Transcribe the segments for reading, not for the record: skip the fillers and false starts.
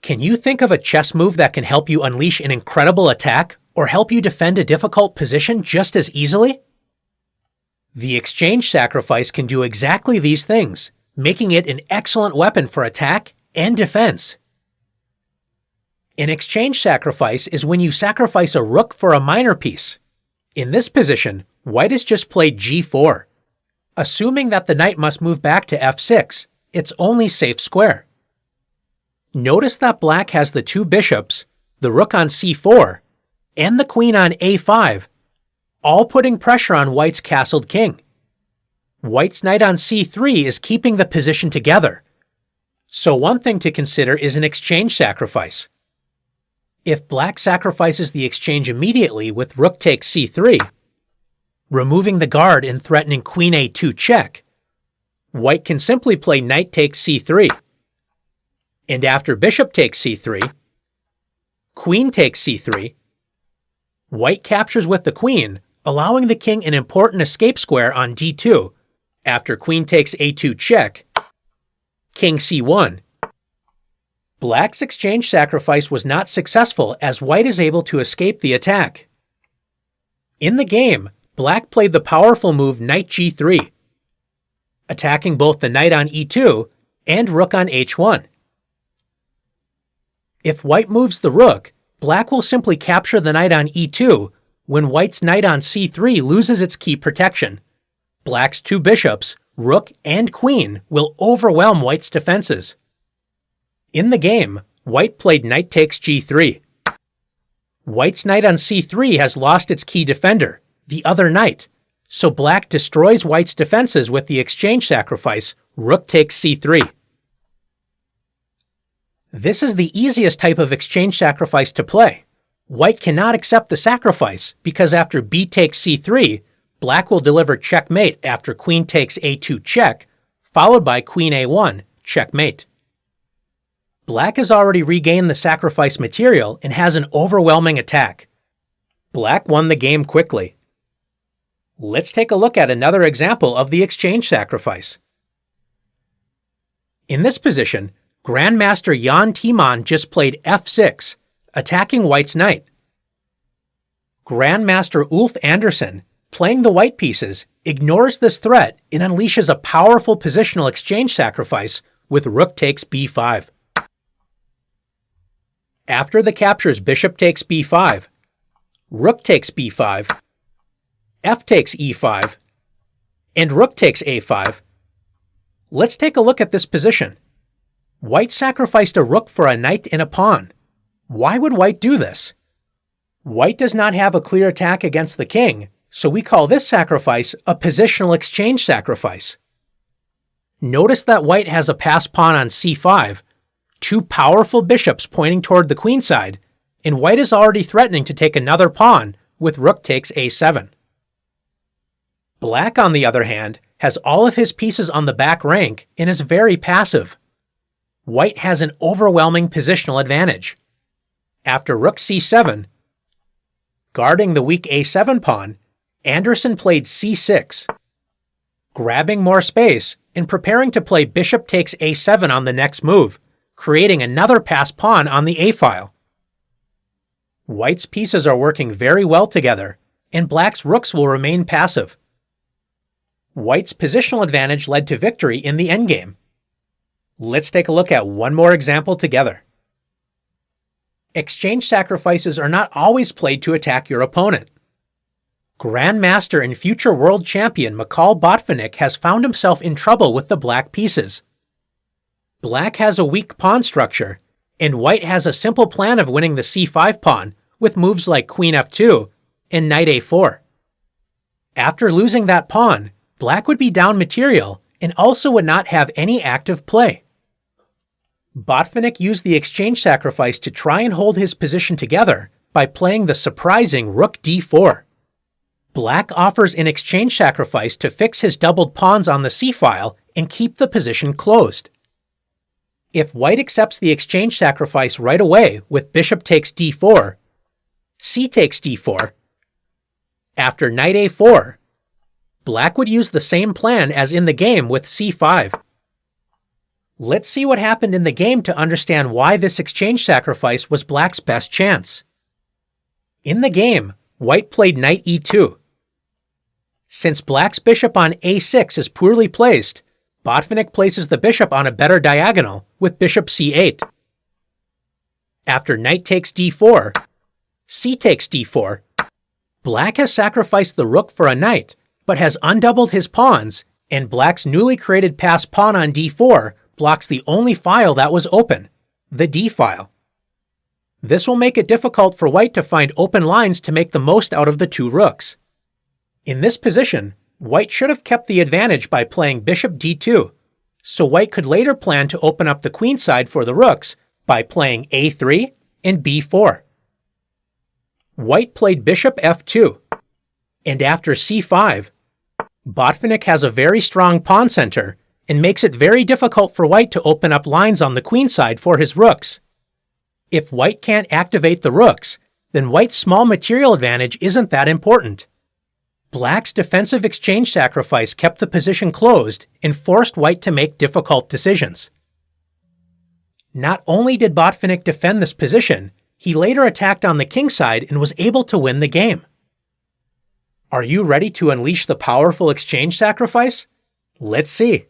Can you think of a chess move that can help you unleash an incredible attack or help you defend a difficult position just as easily? The exchange sacrifice can do exactly these things, making it an excellent weapon for attack and defense. An exchange sacrifice is when you sacrifice a rook for a minor piece. In this position, white has just played g4. Assuming that the knight must move back to f6, its only safe square. Notice that black has the two bishops, the rook on c4, and the queen on a5, all putting pressure on white's castled king. White's knight on c3 is keeping the position together. So one thing to consider is an exchange sacrifice. If black sacrifices the exchange immediately with rook takes c3, removing the guard and threatening queen a2 check, white can simply play knight takes c3. And after bishop takes c3, queen takes c3, white captures with the queen, allowing the king an important escape square on d2. After queen takes a2 check, king c1. Black's exchange sacrifice was not successful as white is able to escape the attack. In the game, black played the powerful move knight g3, attacking both the knight on e2 and rook on h1. If white moves the rook, black will simply capture the knight on e2 when white's knight on c3 loses its key protection. Black's two bishops, rook and queen, will overwhelm white's defenses. In the game, white played knight takes g3. White's knight on c3 has lost its key defender, the other knight, so black destroys white's defenses with the exchange sacrifice, rook takes c3. This is the easiest type of exchange sacrifice to play. White cannot accept the sacrifice because after b takes c3, black will deliver checkmate after queen takes a2 check, followed by queen a1, checkmate. Black has already regained the sacrifice material and has an overwhelming attack. Black won the game quickly. Let's take a look at another example of the exchange sacrifice. In this position, Grandmaster Jan Timman just played f6, attacking white's knight. Grandmaster Ulf Andersson, playing the white pieces, ignores this threat and unleashes a powerful positional exchange sacrifice with rook takes b5. After the captures bishop takes b5, rook takes b5, f takes e5, and rook takes a5, let's take a look at this position. White sacrificed a rook for a knight and a pawn. Why would white do this? White does not have a clear attack against the king, so we call this sacrifice a positional exchange sacrifice. Notice that white has a passed pawn on c5, two powerful bishops pointing toward the queen side, and white is already threatening to take another pawn with rook takes a7. Black, on the other hand, has all of his pieces on the back rank and is very passive. White has an overwhelming positional advantage. After rook c7, guarding the weak a7 pawn, Andersson played c6, grabbing more space and preparing to play bishop takes a7 on the next move, creating another passed pawn on the a-file. White's pieces are working very well together, and black's rooks will remain passive. White's positional advantage led to victory in the endgame. Let's take a look at one more example together. Exchange sacrifices are not always played to attack your opponent. Grandmaster and future world champion Mikhail Botvinnik has found himself in trouble with the black pieces. Black has a weak pawn structure, and white has a simple plan of winning the c5 pawn with moves like queen f2 and knight a4. After losing that pawn, black would be down material and also would not have any active play. Botvinnik used the exchange sacrifice to try and hold his position together by playing the surprising rook d4. Black offers an exchange sacrifice to fix his doubled pawns on the c-file and keep the position closed. If white accepts the exchange sacrifice right away with bishop takes d4, c takes d4, after knight a4, black would use the same plan as in the game with c5. Let's see what happened in the game to understand why this exchange sacrifice was black's best chance. In the game, white played knight e2. Since black's bishop on a6 is poorly placed, Botvinnik places the bishop on a better diagonal with bishop c8. After knight takes d4, c takes d4, black has sacrificed the rook for a knight, but has undoubled his pawns, and black's newly created passed pawn on d4 blocks the only file that was open, the d file. This will make it difficult for white to find open lines to make the most out of the two rooks. In this position, white should have kept the advantage by playing bishop d2, so white could later plan to open up the queenside for the rooks by playing a3 and b4. White played bishop f2, and after c5, Botvinnik has a very strong pawn center and makes it very difficult for white to open up lines on the queenside for his rooks. If white can't activate the rooks, then white's small material advantage isn't that important. Black's defensive exchange sacrifice kept the position closed and forced white to make difficult decisions. Not only did Botvinnik defend this position, he later attacked on the kingside and was able to win the game. Are you ready to unleash the powerful exchange sacrifice? Let's see.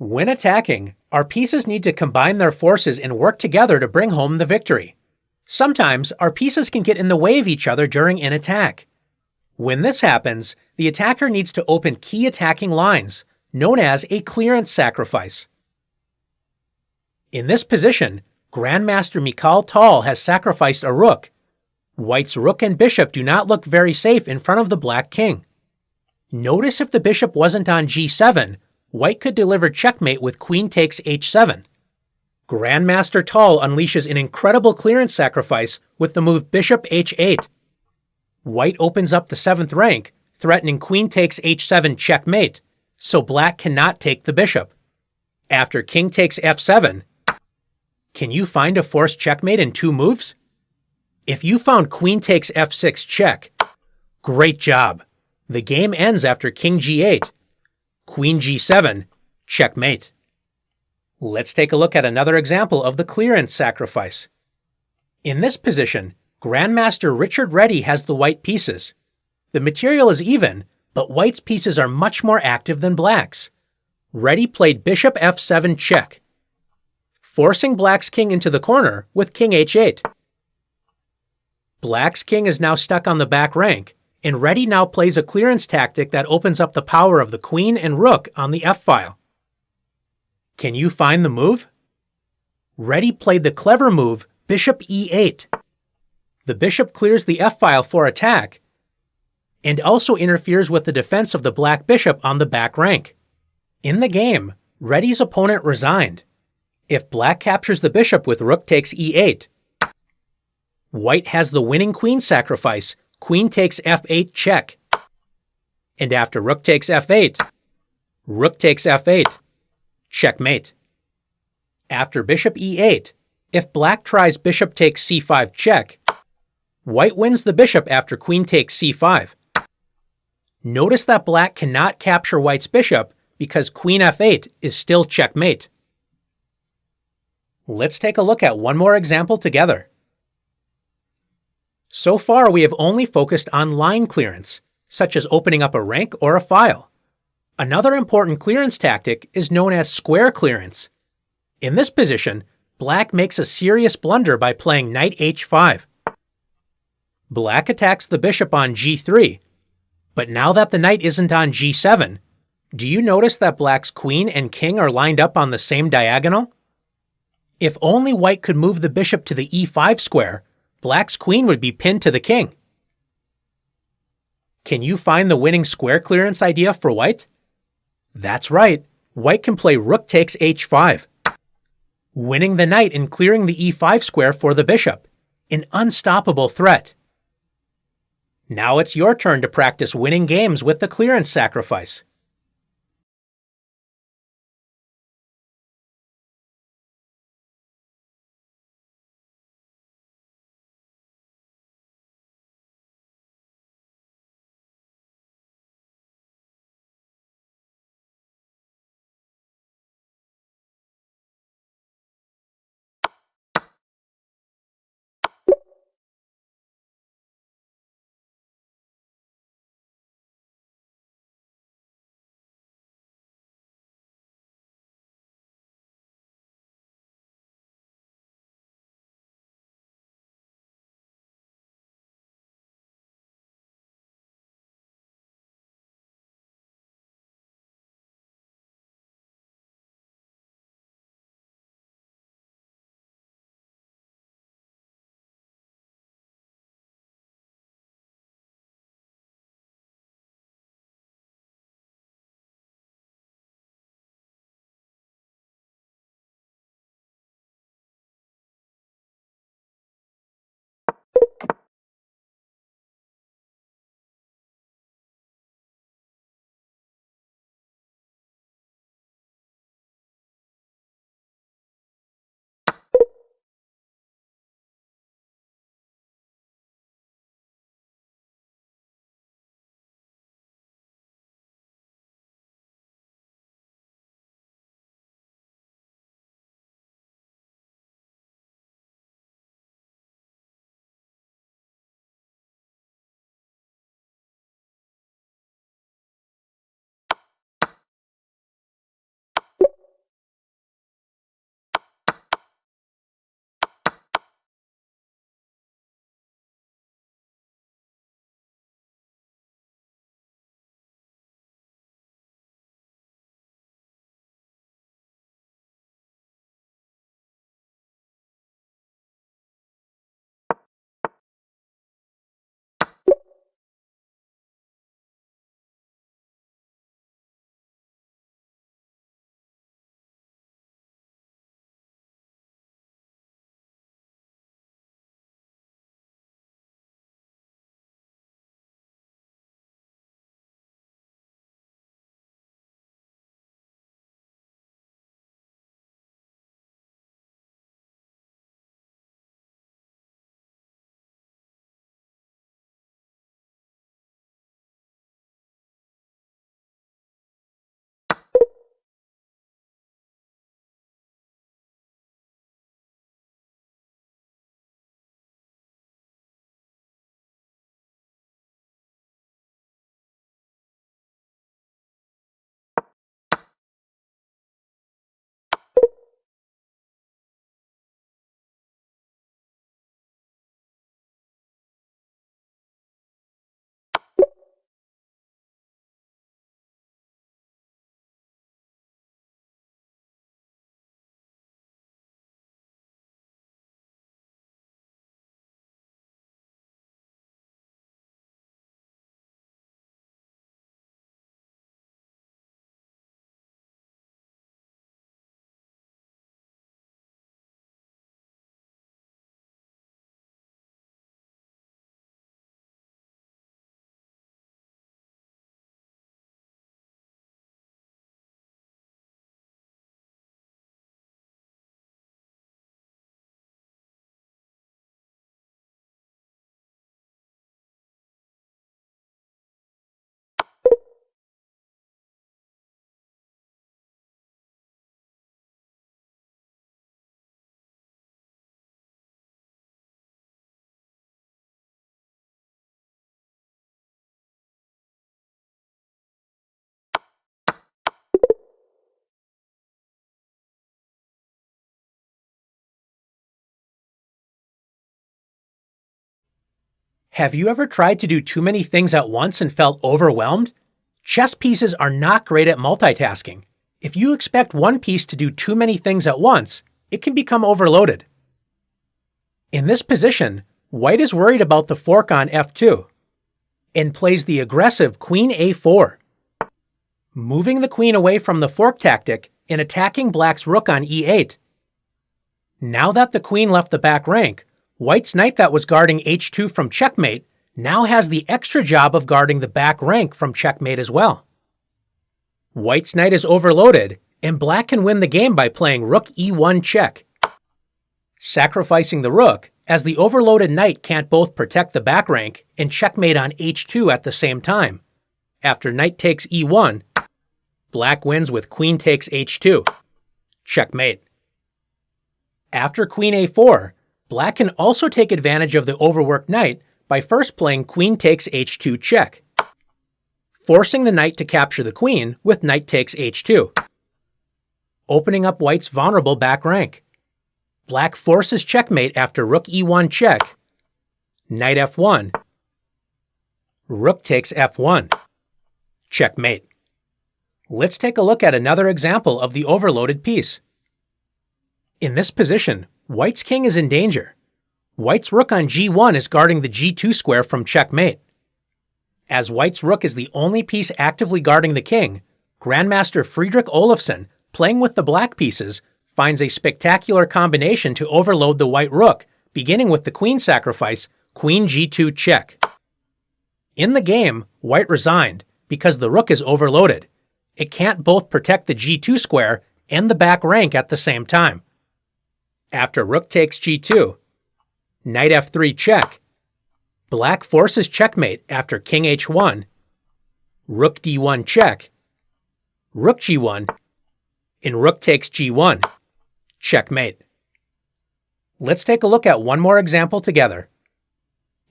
When attacking, our pieces need to combine their forces and work together to bring home the victory. Sometimes, our pieces can get in the way of each other during an attack. When this happens, the attacker needs to open key attacking lines, known as a clearance sacrifice. In this position, Grandmaster Mikhail Tal has sacrificed a rook. White's rook and bishop do not look very safe in front of the black king. Notice if the bishop wasn't on g7, White could deliver checkmate with queen takes h7. Grandmaster Tal unleashes an incredible clearance sacrifice with the move bishop h8. White opens up the 7th rank, threatening queen takes h7 checkmate, so black cannot take the bishop. After king takes f7, can you find a forced checkmate in 2 moves? If you found queen takes f6 check, great job. The game ends after king g8, queen g7, checkmate. Let's take a look at another example of the clearance sacrifice. In this position, Grandmaster Richard Reddy has the white pieces. The material is even, but White's pieces are much more active than Black's. Reddy played bishop f7 check, forcing Black's king into the corner with king h8. Black's king is now stuck on the back rank, and Reddy now plays a clearance tactic that opens up the power of the queen and rook on the f-file. Can you find the move? Reddy played the clever move bishop e8. The bishop clears the f-file for attack, and also interferes with the defense of the black bishop on the back rank. In the game, Reddy's opponent resigned. If black captures the bishop with rook takes e8, White has the winning queen sacrifice, queen takes f8 check. And after rook takes f8, rook takes f8, checkmate. After bishop e8, if black tries bishop takes c5 check, White wins the bishop after queen takes c5. Notice that black cannot capture White's bishop because queen f8 is still checkmate. Let's take a look at one more example together. So far, we have only focused on line clearance, such as opening up a rank or a file. Another important clearance tactic is known as square clearance. In this position, black makes a serious blunder by playing knight h5. Black attacks the bishop on g3, but now that the knight isn't on g7, do you notice that black's queen and king are lined up on the same diagonal? If only White could move the bishop to the e5 square, black's queen would be pinned to the king. Can you find the winning square clearance idea for White? That's right, White can play rook takes h5, winning the knight and clearing the e5 square for the bishop, an unstoppable threat. Now it's your turn to practice winning games with the clearance sacrifice. Have you ever tried to do too many things at once and felt overwhelmed? Chess pieces are not great at multitasking. If you expect one piece to do too many things at once, it can become overloaded. In this position, White is worried about the fork on f2 and plays the aggressive Queen a4, moving the queen away from the fork tactic and attacking Black's rook on e8. Now that the queen left the back rank, White's knight that was guarding h2 from checkmate now has the extra job of guarding the back rank from checkmate as well. White's knight is overloaded, and Black can win the game by playing rook e1 check, sacrificing the rook, as the overloaded knight can't both protect the back rank and checkmate on h2 at the same time. After knight takes e1, Black wins with queen takes h2, checkmate. After queen a4, Black can also take advantage of the overworked knight by first playing queen takes h2 check, forcing the knight to capture the queen with knight takes h2, opening up White's vulnerable back rank. Black forces checkmate after rook e1 check, knight f1, rook takes f1, checkmate. Let's take a look at another example of the overloaded piece. In this position, White's king is in danger. White's rook on g1 is guarding the g2 square from checkmate. As White's rook is the only piece actively guarding the king, Grandmaster Friedrich Olafsson, playing with the black pieces, finds a spectacular combination to overload the white rook, beginning with the queen sacrifice, queen g2 check. In the game, White resigned because the rook is overloaded. It can't both protect the g2 square and the back rank at the same time. After rook takes g2, knight f3 check, Black forces checkmate after king h1, rook d1 check, rook g1, and rook takes g1, checkmate. Let's take a look at one more example together.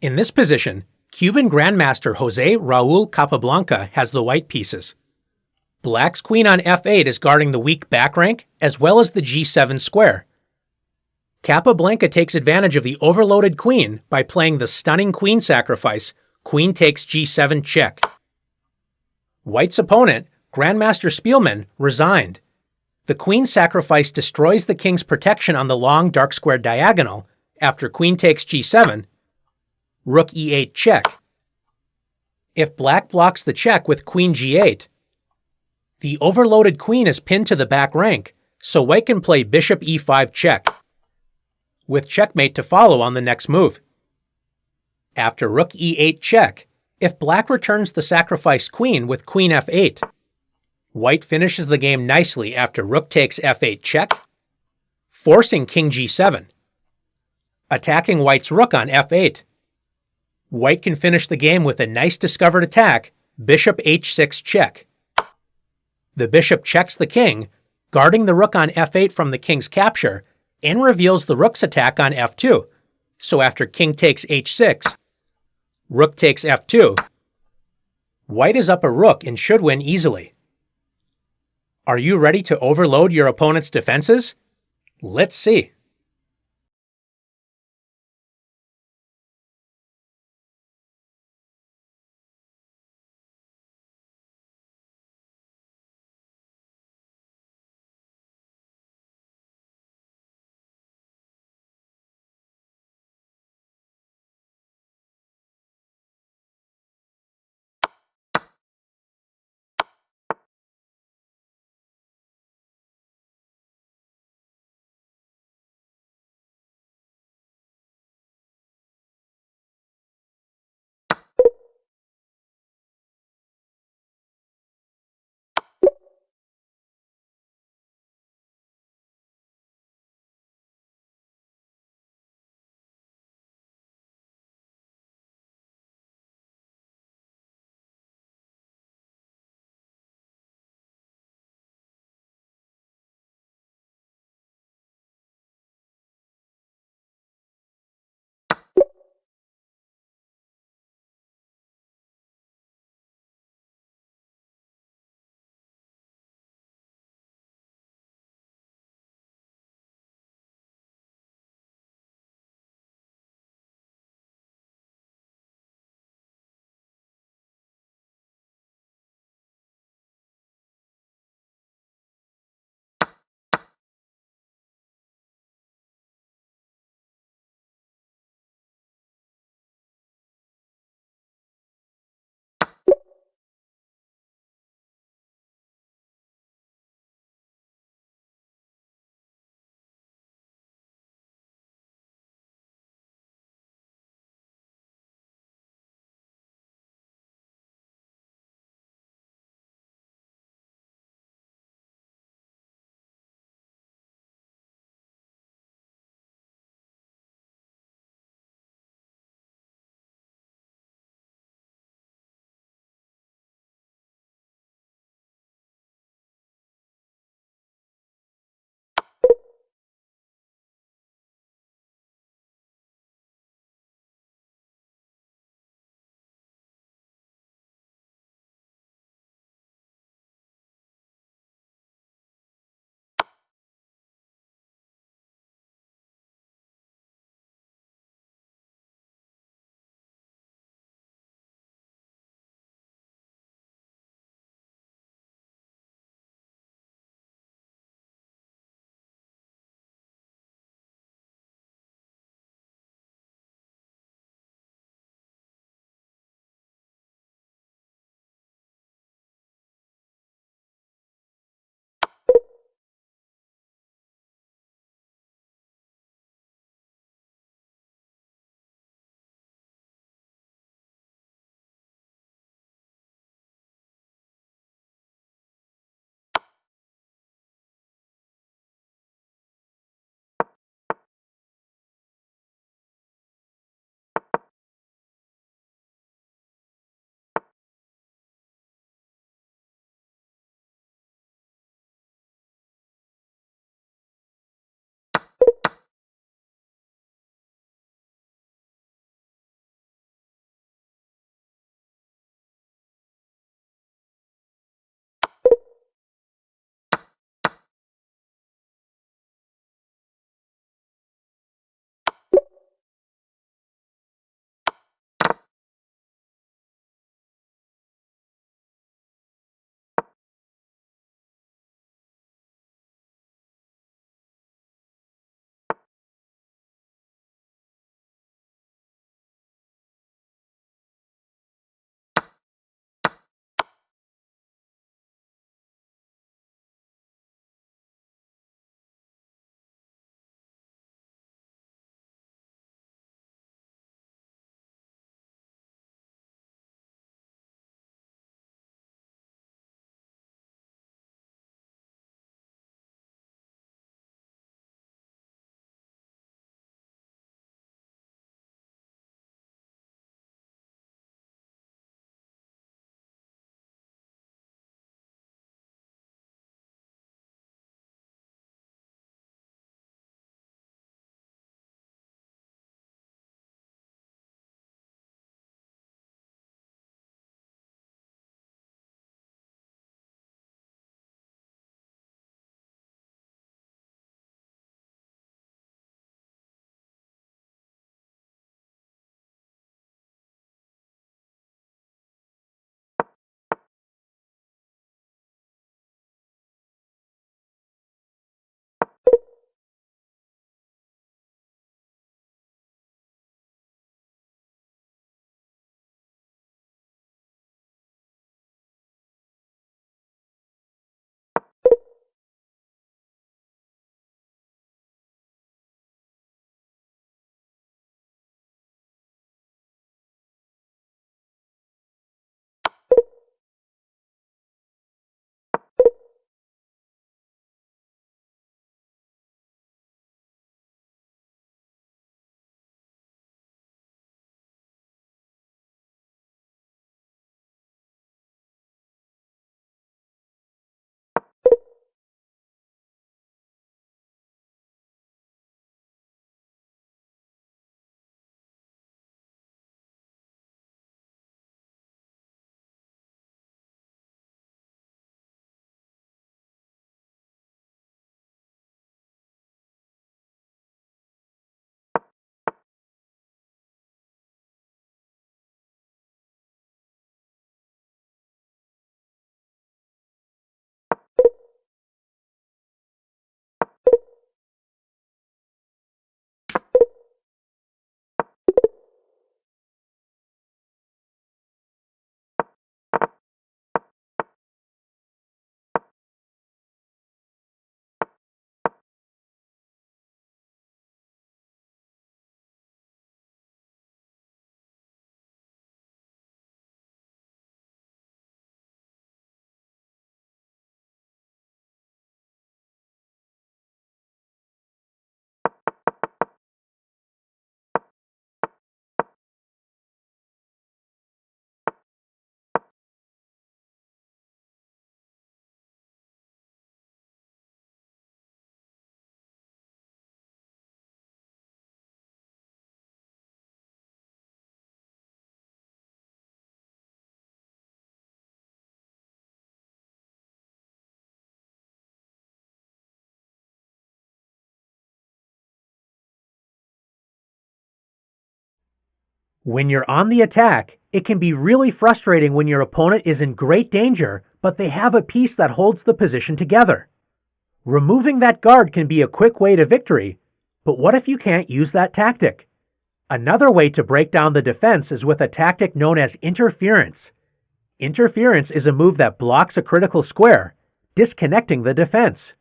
In this position, Cuban Grandmaster Jose Raul Capablanca has the white pieces. Black's queen on f8 is guarding the weak back rank as well as the g7 square. Capablanca takes advantage of the overloaded queen by playing the stunning queen sacrifice, queen takes g7 check. White's opponent, Grandmaster Spielmann, resigned. The queen sacrifice destroys the king's protection on the long dark square diagonal after queen takes g7, rook e8 check. If Black blocks the check with queen g8, the overloaded queen is pinned to the back rank, so White can play bishop e5 check, with checkmate to follow on the next move. After rook e8 check, if Black returns the sacrificed queen with queen f8, White finishes the game nicely after rook takes f8 check, forcing king g7, attacking White's rook on f8. White can finish the game with a nice discovered attack, bishop h6 check. The bishop checks the king, guarding the rook on f8 from the king's capture, and reveals the rook's attack on f2. So after king takes h6, rook takes f2, White is up a rook and should win easily. Are you ready to overload your opponent's defenses? Let's see. When you're on the attack, it can be really frustrating when your opponent is in great danger, but they have a piece that holds the position together. Removing that guard can be a quick way to victory, but what if you can't use that tactic? Another way to break down the defense is with a tactic known as interference. Interference is a move that blocks a critical square, disconnecting the defense.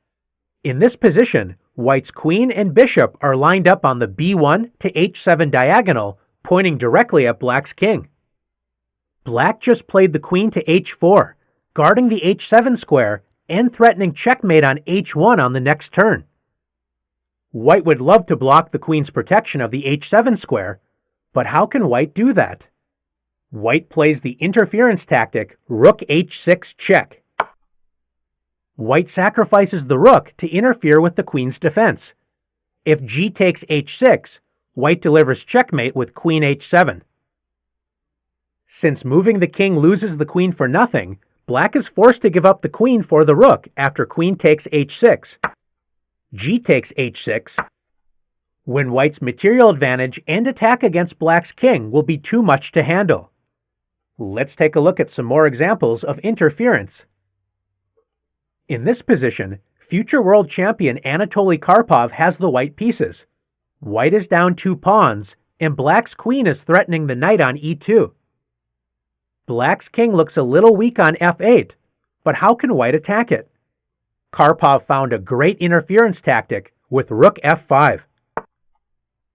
In this position, White's queen and bishop are lined up on the b1 to h7 diagonal, pointing directly at Black's king. Black just played the queen to h4, guarding the h7 square and threatening checkmate on h1 on the next turn. White would love to block the queen's protection of the h7 square, but how can White do that? White plays the interference tactic rook h6 check. White sacrifices the rook to interfere with the queen's defense. If g takes h6, White delivers checkmate with queen h7. Since moving the king loses the queen for nothing, Black is forced to give up the queen for the rook after queen takes h6. G takes h6. When White's material advantage and attack against Black's king will be too much to handle. Let's take a look at some more examples of interference. In this position, future world champion Anatoly Karpov has the white pieces. White is down 2 pawns, and Black's queen is threatening the knight on e2. Black's king looks a little weak on f8, but how can White attack it? Karpov found a great interference tactic with rook f5.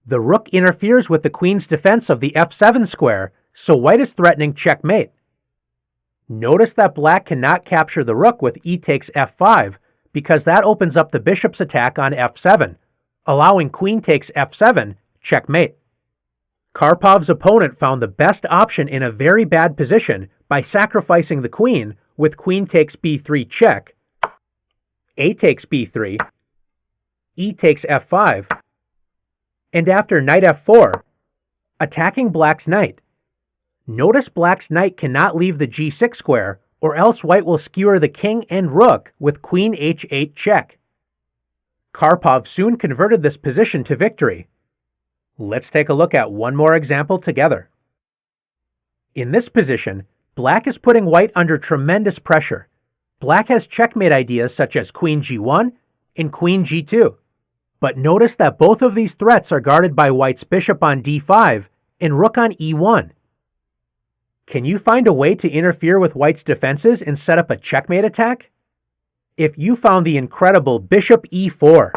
The rook interferes with the queen's defense of the f7 square, so White is threatening checkmate. Notice that Black cannot capture the rook with e takes f5 because that opens up the bishop's attack on f7, allowing queen takes f7, checkmate. Karpov's opponent found the best option in a very bad position by sacrificing the queen with queen takes b3 check, a takes b3, e takes f5, and after knight f4, attacking Black's knight. Notice Black's knight cannot leave the g6 square, or else White will skewer the king and rook with queen h8 check. Karpov soon converted this position to victory. Let's take a look at one more example together. In this position, Black is putting White under tremendous pressure. Black has checkmate ideas such as queen g1 and queen g2. But notice that both of these threats are guarded by White's bishop on d5 and rook on e1. Can you find a way to interfere with White's defenses and set up a checkmate attack? If you found the incredible bishop e4,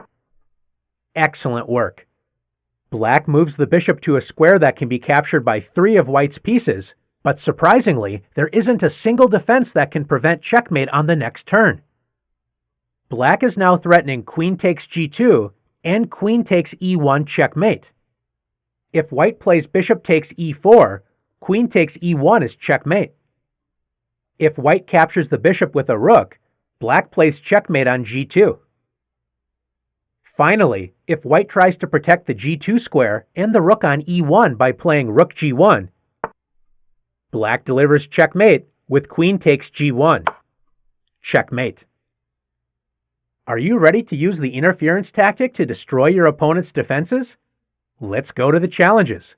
excellent work. Black moves the bishop to a square that can be captured by 3 of White's pieces, but surprisingly, there isn't a single defense that can prevent checkmate on the next turn. Black is now threatening queen takes g2 and queen takes e1 checkmate. If White plays bishop takes e4, queen takes e1 is checkmate. If White captures the bishop with a rook, Black plays checkmate on g2. Finally, if White tries to protect the g2 square and the rook on e1 by playing rook g1, Black delivers checkmate with queen takes g1. Checkmate. Are you ready to use the interference tactic to destroy your opponent's defenses? Let's go to the challenges.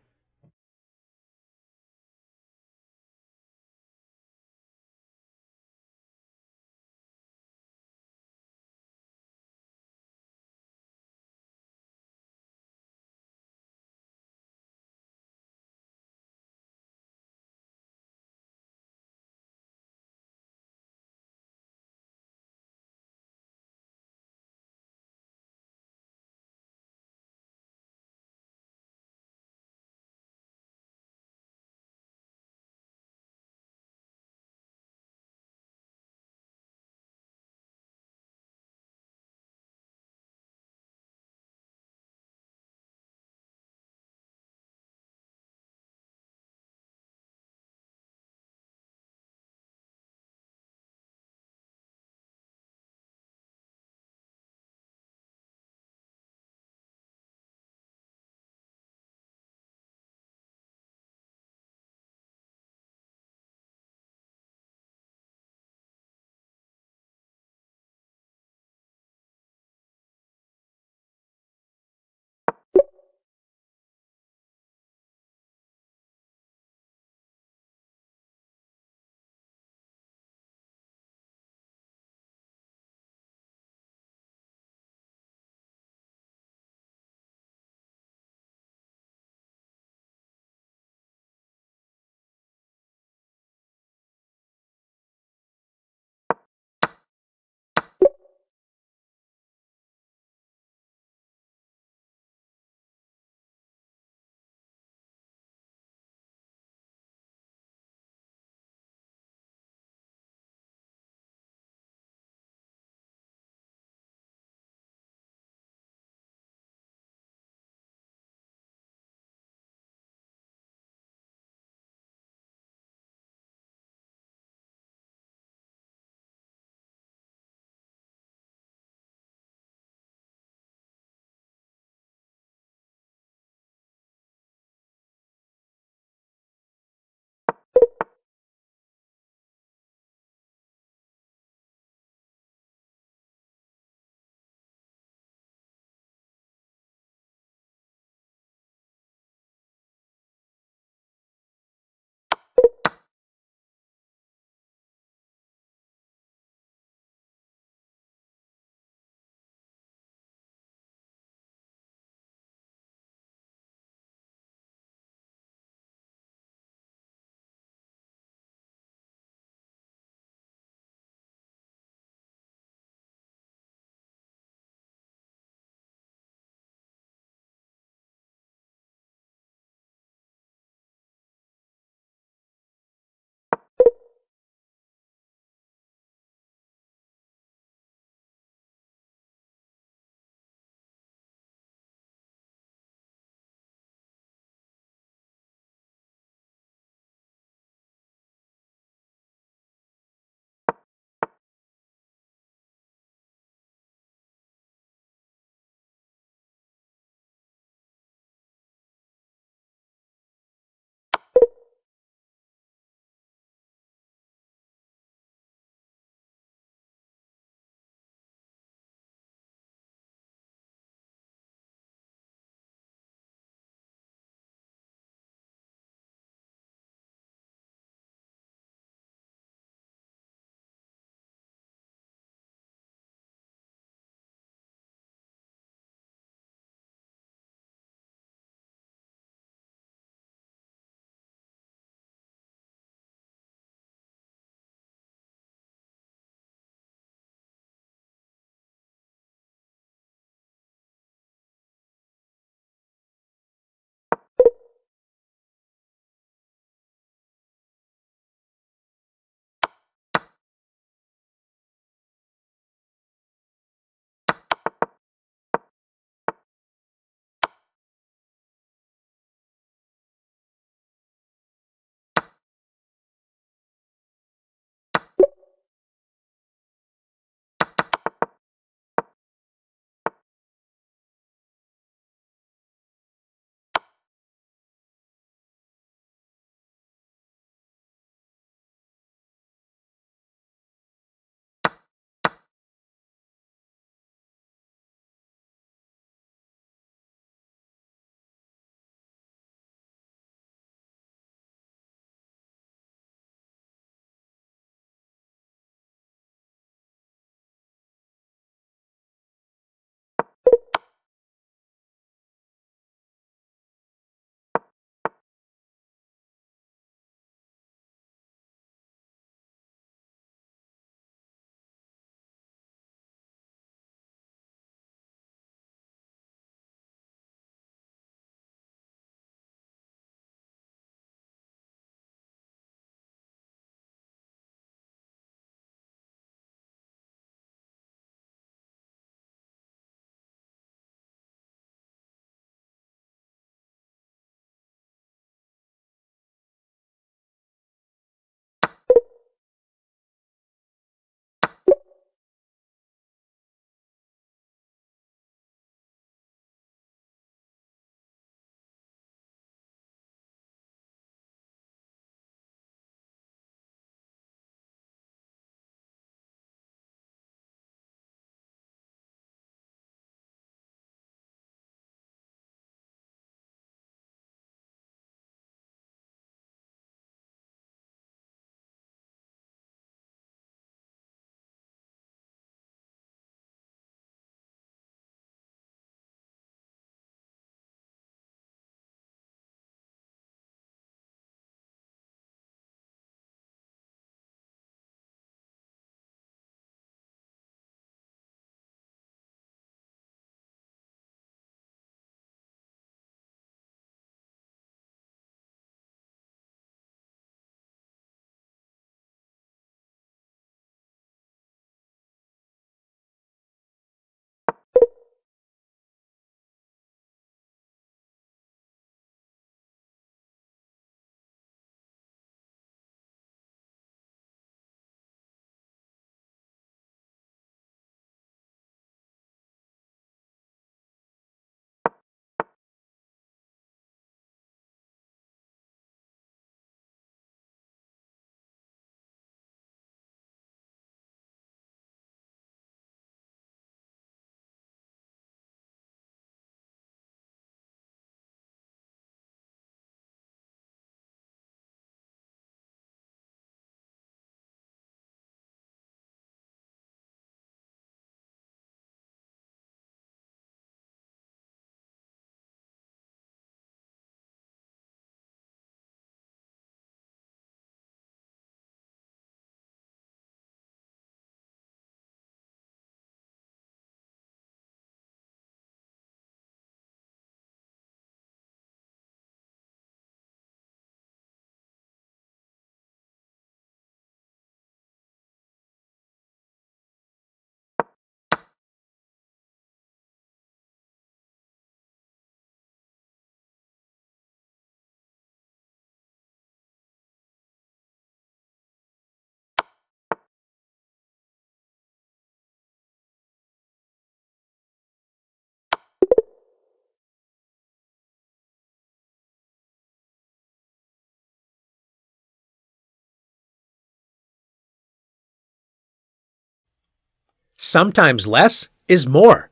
Sometimes less is more.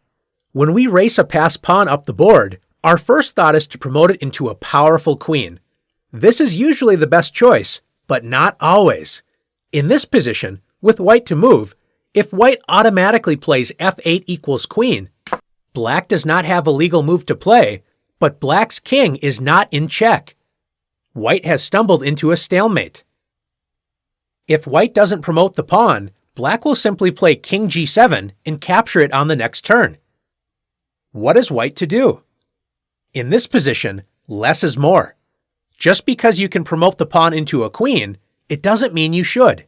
When we race a passed pawn up the board, our first thought is to promote it into a powerful queen. This is usually the best choice, but not always. In this position, with white to move, if white automatically plays f8 equals queen, black does not have a legal move to play, but black's king is not in check. White has stumbled into a stalemate. If white doesn't promote the pawn, black will simply play king g7 and capture it on the next turn. What is white to do? In this position, less is more. Just because you can promote the pawn into a queen, it doesn't mean you should.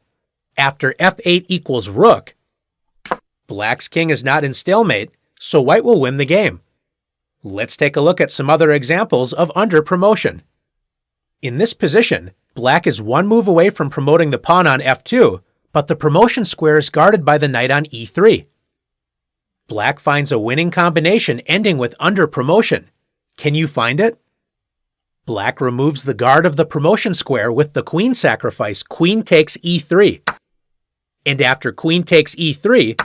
After f8 equals rook, black's king is not in stalemate, so white will win the game. Let's take a look at some other examples of under promotion. In this position, black is one move away from promoting the pawn on f2, but the promotion square is guarded by the knight on e3. Black finds a winning combination ending with under promotion. Can you find it? Black removes the guard of the promotion square with the queen sacrifice queen takes e3. And after queen takes e3,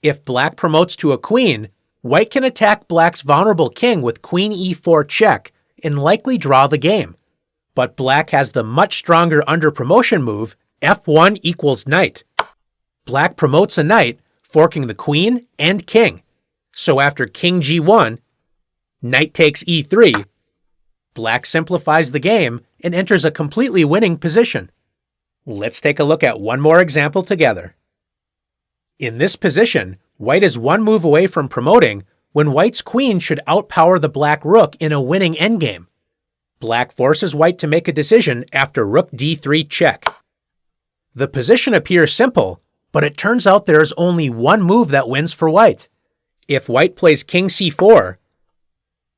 if black promotes to a queen, white can attack black's vulnerable king with queen e4 check and likely draw the game. But black has the much stronger under promotion move, f1 equals knight. Black promotes a knight, forking the queen and king. So after king g1, knight takes e3, black simplifies the game and enters a completely winning position. Let's take a look at one more example together. In this position, white is one move away from promoting when white's queen should outpower the black rook in a winning endgame. Black forces white to make a decision after rook d3 check. The position appears simple, but it turns out there is only one move that wins for white. If white plays king c4,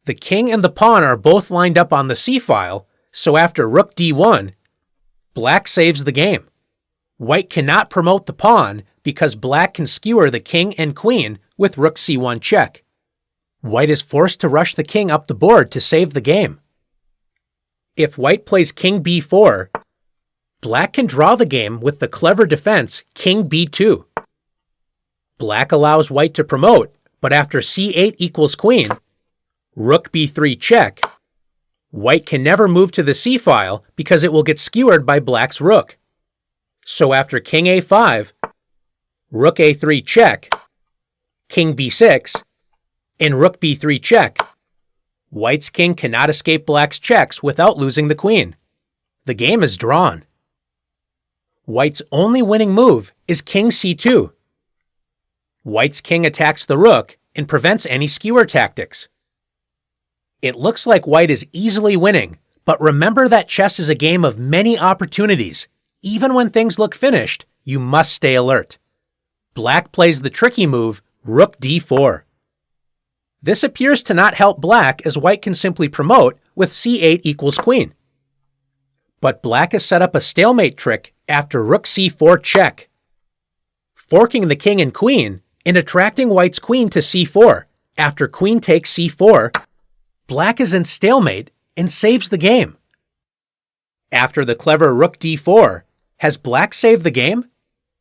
the king and the pawn are both lined up on the c-file, so after rook d1, black saves the game. White cannot promote the pawn because black can skewer the king and queen with rook c1 check. White is forced to rush the king up the board to save the game. If white plays king b4, black can draw the game with the clever defense king b2. Black allows white to promote, but after c8 equals queen, rook b3 check, white can never move to the c-file because it will get skewered by black's rook. So after king a5, rook a3 check, king b6, and rook b3 check, white's king cannot escape black's checks without losing the queen. The game is drawn. White's only winning move is king c2. White's king attacks the rook and prevents any skewer tactics. It looks like white is easily winning, but remember that chess is a game of many opportunities. Even when things look finished, you must stay alert. Black plays the tricky move, rook d4. This appears to not help black as white can simply promote with c8 equals queen. But black has set up a stalemate trick after rook c4 check, forking the king and queen and attracting white's queen to c4. After queen takes c4, black is in stalemate and saves the game. After the clever rook d4, has black saved the game?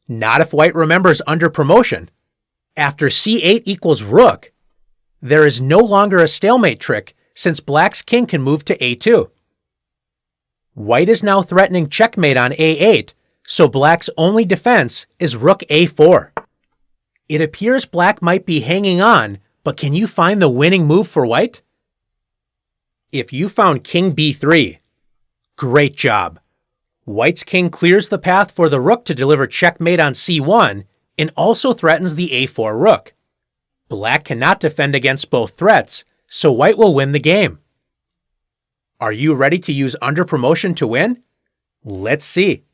Not if white remembers under promotion. After c8 equals rook, there is no longer a stalemate trick since black's king can move to a2. White is now threatening checkmate on a8, so black's only defense is rook a4. It appears black might be hanging on, but can you find the winning move for white? If you found king b3, great job. White's king clears the path for the rook to deliver checkmate on c1 and also threatens the a4 rook. Black cannot defend against both threats, so white will win the game. Are you ready to use under promotion to win? Let's see.